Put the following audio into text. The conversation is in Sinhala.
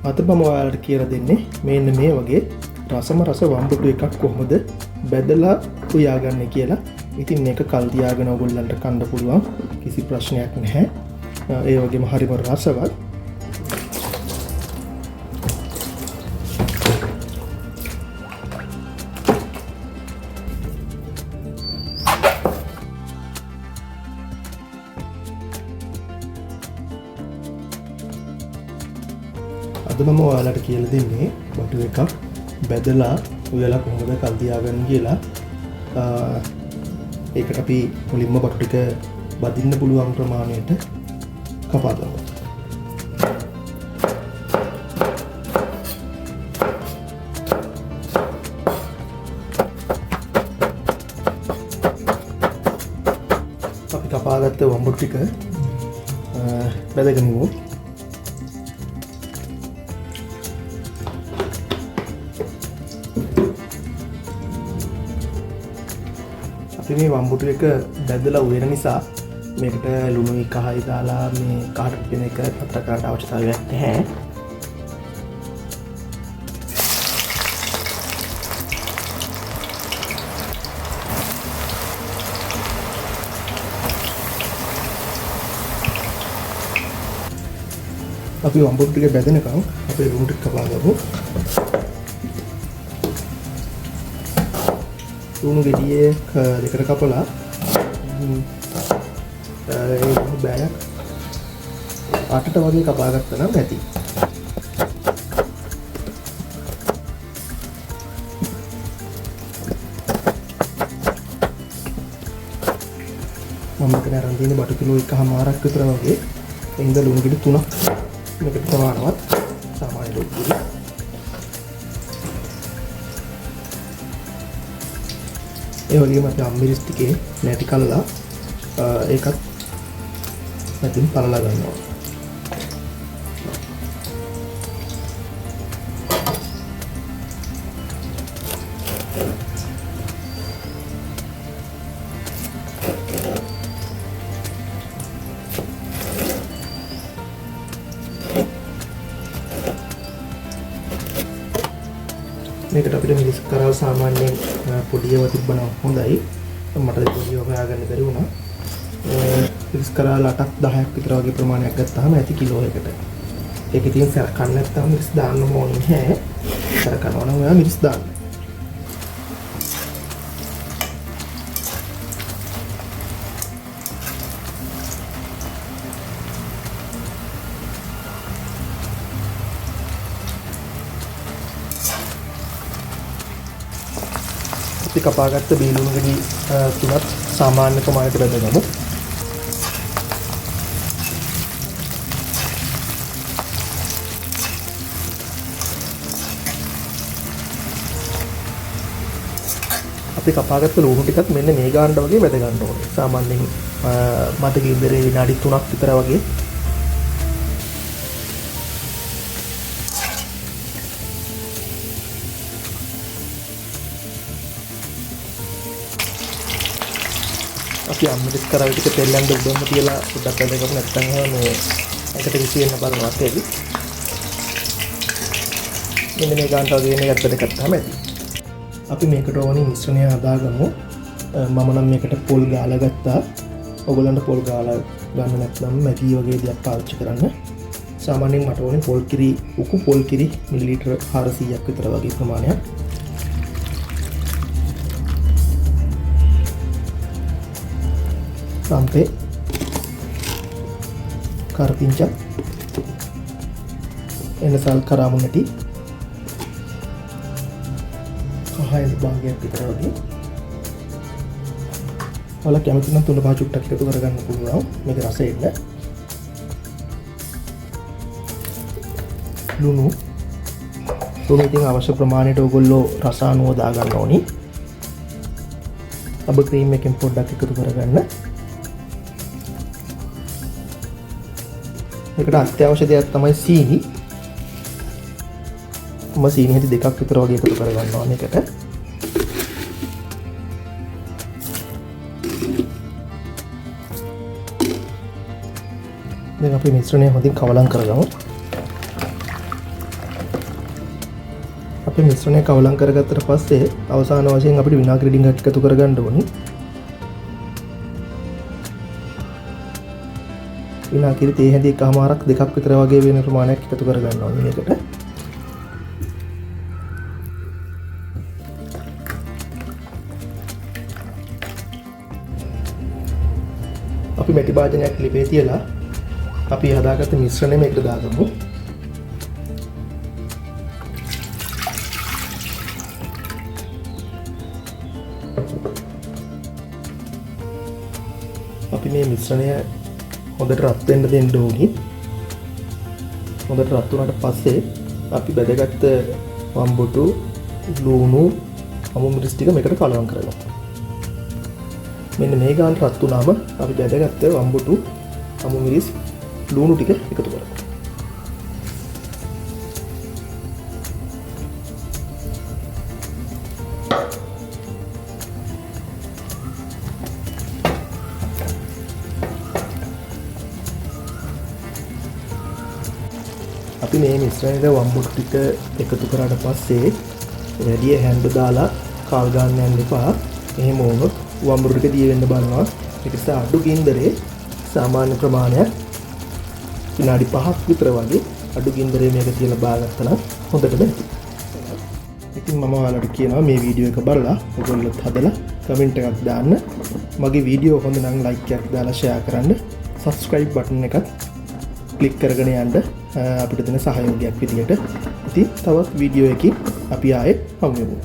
අද මම ඔයාලට කියලා දෙන්නේ මෙන්න මේ වගේ රසම රස වම්බුටු එකක් කොහොමද බැදලා උයාගන්නේ කියලා. ඉතින් මේක කල් තියාගෙන ඔයගොල්ලන්ට කන්න පුළුවන්, කිසි ප්‍රශ්නයක් නැහැ. ඒ වගේම හරිම රසවත්. අද මම ඔයාලට කියලා දෙන්නේ බටු එකක් බැදලා උයලා කොහොමද කල් තියාගන්නේ කියලා. ඒකට අපි මුලින්ම බටු ටික බදින්න පුළුවන් ප්‍රමාණයට කපා ගමු. අපි කපාගත්ත වම්බුටු ටික බැදගමු. මේ වම්බුටු එක බැදලා උයන නිසා මේකට ලුණුයි කහයි දාලා මේ කාට වෙන එක කතා කරන්න අවශ්‍යතාවයක් නැහැ. අපි වම්බුටු ටික බැදෙනකම් අපේ ලුණු ටික කපා ගමු. ලුණු ගෙඩියේ දෙකට කපලා බෑයක් අටට වගේ කපා ගත්තා නම් ඇති. මම මෙතන අරන් තියෙන බටු කිලෝ 1.5ක් විතර වගේ. එඳ ලුණු ගෙඩි 3ක් මේකට සමානවත් සාමාන්‍ය ලුණු ගෙඩි. ඒ වගේම අපි අම්මිරිස් ටිකේ නැටි කල්ලා ඒකත් නැතින් පලලා ගන්නවා. මේකට අපිට මිරිස් කරල් සාමාන්‍යයෙන් පොඩියව තිබ්බනම් හොඳයි. මට පොඩියව හොයාගන්න බැරි වුණා. මිරිස් කරල් 8ක් 10ක් විතර වගේ ප්‍රමාණයක් ගත්තාම ඇති කිලෝ එකකට. ඒකේ තියෙන සරකන්න නැත්නම් මිරිස් දාන්න ඕනේ නැහැ. සරකනවා නම් ඔයා මිරිස් දාන්න. අපි කපාගත්ත බීලුණු ගෙඩි තුනත් සාමාන්‍ය ප්‍රමාණයට බෙදගමු. අපි කපාගත්ත ලුණු ටිකත් මෙන්න මේ ගානට වගේ බෙද ගන්න ඕනේ. සාමාන්‍යයෙන් මට ගින්දරේ විනාඩි 3ක් විතර වගේ. අපි අම්මිරිස් කරල් ටික තෙල්ලෙන්ද උඩම තියලා පොඩ්ඩක් බැදගමු. නැත්නම් එහෙම මේ එකට විසි වෙන්න බලනවා ඇති. මෙන්න මේ ගානට වගේ මේකත් බෙදගත්තාම ඇති. අපි මේකට ඕනේ මිශ්‍රණය හදාගමු. මම නම් මේකට පොල් ගාලා ගත්තා. ඔයගොල්ලන්ට පොල් ගාලා ගන්න නැත්නම් මැගි වගේ දෙයක් පාවිච්චි කරන්න. සාමාන්‍යයෙන් මට ඕනේ පොල් කිරි උකු පොල් කිරි මිලිලීටර් 400ක් විතර වගේ ප්‍රමාණයක්. sampai karpincat එනසල් කරාමු නැටි කහයි භාගයක් විතර වගේ. ඔයාලා කැමති නම් තුන පහ චුට්ටක් එකතු කරගන්න පුළුවන් මේක රස එන්න. ලුණු ඉතින් අවශ්‍ය ප්‍රමාණයට ඔයගොල්ලෝ රස අනුව දාගන්න ඕනි. අබ ක්‍රීම් එකෙන් පොඩ්ඩක් එකතු කරගන්න. මේකට අත්‍යවශ්‍ය දෙයක් තමයි සීනි. මම සීනි හැටි දෙකක් විතර වගේ එකතු කරගන්නවා මේකට. දැන් අපි මිශ්‍රණය හොඳින් කවලම් කරගමු. අපේ මිශ්‍රණය කවලම් කරගත්තට පස්සේ අවසාන වශයෙන් අපිට විනාගිරි ඩිංගක් එකතු කරගන්න ඕනේ. විනාගිරි තේ හැඳි එකමාරක් දෙකක් විතර වගේ වෙන ප්‍රමාණයක් එකතු කරගන්න ඕනේ මේකට. අපි මැටි භාජනයක් ලිපේ තියලා අපි හදාගත්ත මිශ්‍රණය මේකට දාගමු. අපි මේ මිශ්‍රණය හොඳට රත් වෙන්න දෙන්න ඕනි. හොඳට රත් වුණාට පස්සේ අපි බෙදගත්ත වම්බුටු, ලුණු, අමු මිරිස් ටික මේකට කලවම් කරගමු. මෙන්න මේ ගාන රත් වුණාම අපි බෙදගත්ත වම්බුටු, අමු මිරිස්, ලුණු ටික එකතු කරමු. අපි මේ මිශ්‍රණයට වම්බුටු ටික එකතු කරාට පස්සේ වැඩි හැන්ද දාලා කාල් ගන්න යන්න එපා. එහෙම වුණොත් වම්බුටු ටික දිය වෙන්න බලනවා. ඒක නිසා අඩු ගින්දරේ සාමාන්‍ය ප්‍රමාණයක් විනාඩි 5ක් විතර වගේ අඩු ගින්දරේ මේක තියලා බාගත්තා නම් හොඳට බැහැ. ඉතින් මම ඔයාලට කියනවා මේ වීඩියෝ එක බලලා ඔයගොල්ලොත් හදලා කමෙන්ට් එකක් දාන්න. මගේ වීඩියෝ හොඳ නම් ලයික් එකක් දාලා ෂෙයා කරන්න. සබ්ස්ක්‍රයිබ් බටන් එකත් ක්ලික් කරගෙන යන්න අපිට දෙන සහයෝගයක් විදියට. ඉතින් තවත් වීඩියෝ එකකින් අපි ආයෙත් හමු වෙමු.